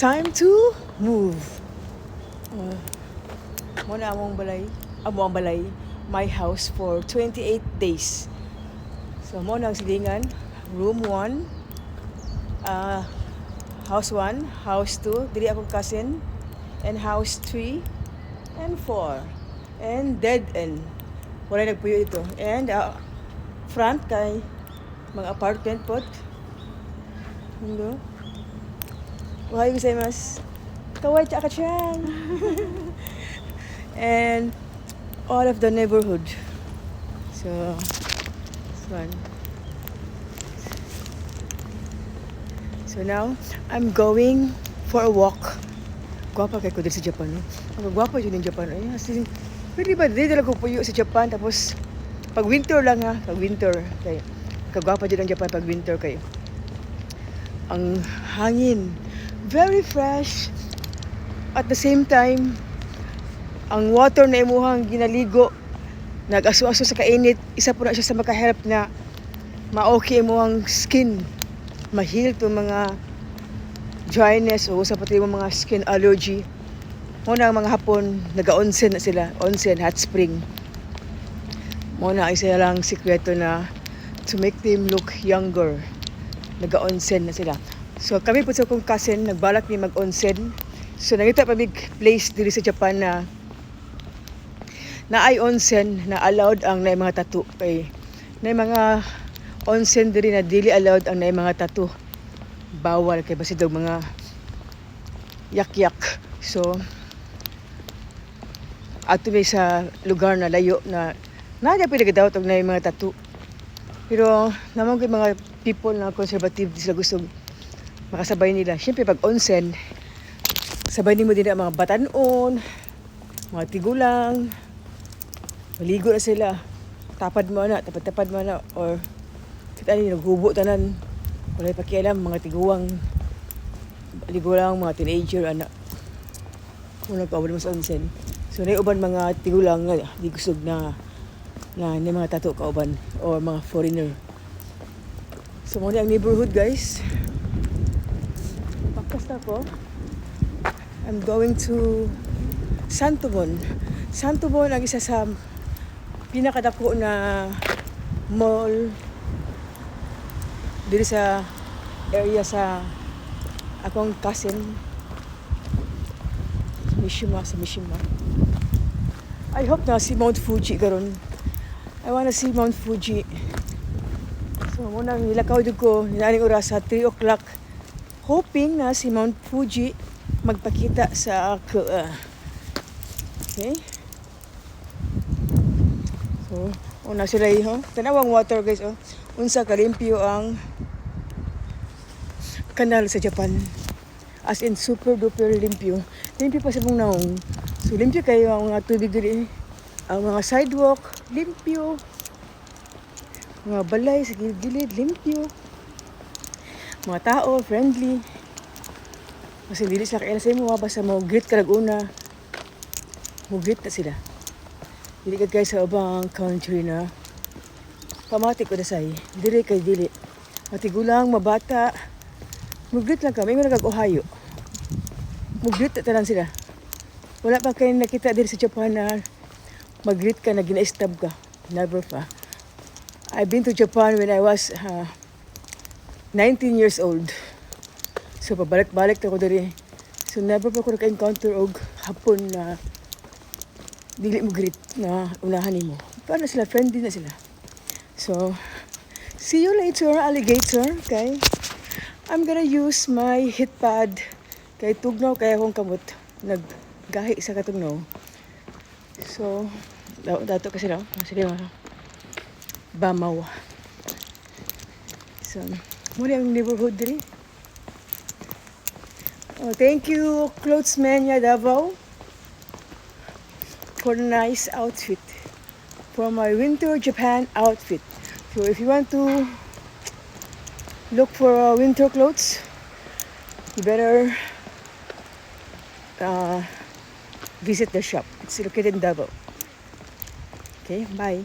Time to move. Muna among balay, amo ang balay, my house for 28 days. So muna ang silingan, room 1, house 1, house 2, dili akong cousin, and house 3 and 4. And dead end. Wala nagpuyo ito. And front kay mga apartment pod. Hello. Ohayo gozaimasu. Kawai cha-chan. And all of the neighborhood. So, it's fun. So now, I'm going for a walk. Gwapa kay ko din sa Japan, no? Ang gwapa yun in Japan. Ay, kasi, pwede ba, dito lang ko puyo sa Japan. Tapos, pag winter lang ha, pag winter. Kay, kagwapa dyan ang Japan pag winter kayo. Ang hangin, very fresh. At the same time, ang water na imuhang ginaligo, nag-aso-aso sa kainit, isa po na siya sa makahelp na ma-okay imuhang skin, ma-heal to mga dryness o sa pati mga skin allergy. Muna ang mga hapon, nag-onsen na sila, onsen, hot spring. Muna ang isa lang sikreto na to make them look younger. Nag-onsen na sila. So kami po sa kong cousin, nagbalak ni mag-onsen. So nangita pa big place diri sa Japan na ay onsen na allowed ang na mga tattoo. Kay na mga onsen diri na dili allowed ang na mga tattoo. Bawal kay basi daw mga yak-yak. So ato may sa lugar na layo na nada pwede kadawat og na mga tattoo. Pero naman kay mga people na conservative sila gusto makasabay nila. Siyempre pag onsen, sabay nimo din ang mga batanon, mga tigulang, maligo na sila. Tapad mo na, tapad mo na. Or kita ni naghubo tanan. Wala pakialam, mga tiguang, ligo lang, mga teenager, anak. Kung nagkawala mo sa onsen. So naiuban mga tigulang nga, di gusto na ni mga tattoo kauban or mga foreigner. So muna ang neighborhood guys. Pakas na ko. I'm going to Santubon. Santubon ang isa sa pinakadako na mall dito sa area sa akong cousin sa Mishima. I hope na si Mount Fuji karon. I wanna see Mount Fuji. So muna nilakaw dito ko ninaring oras sa 3 o'clock hoping na si Mount Fuji magpakita sa ako. Okay? So, una sila ho. Tanawang water guys, oh. Unsa kalimpyo ang kanal sa Japan. As in super duper limpyo. Limpyo pa sa mong naong. So limpyo kayo ang mga tubig diri. Ang mga sidewalk, limpyo. Mga balay sa gilid, limpyo. Mga tao, friendly. Kasi dili sila kaila sa imo, basta mo greet ka una. Mo greet na sila. Dili ka guys sa ubang country na pamatik ko na say. Dili kay dili. Matigulang, mabata. Mo greet lang kami, nga nag-Ohio. Mo greet na tanan sila. Wala pa kayo nakita diri sa Japan na mag-greet ka na gina-stab ka. Never pa. I've been to Japan when I was 19 years old. So pabalik-balik ako diri. So never pa ko naka-encounter og hapon na dili mo greet na unahan nimo. Paano sila, friendly na sila. So see you later, alligator. Okay? I'm gonna use my heat pad kay tugnaw kay akong kamot. Naggahi sa katugnaw. So dato kasi daw. Sige mga bamaw. So muna ang neighborhood diri. Oh, thank you, Clothesmania Davao, for a nice outfit. For my winter Japan outfit. So if you want to look for winter clothes, you better visit the shop. It's located in Davao. Okay, bye.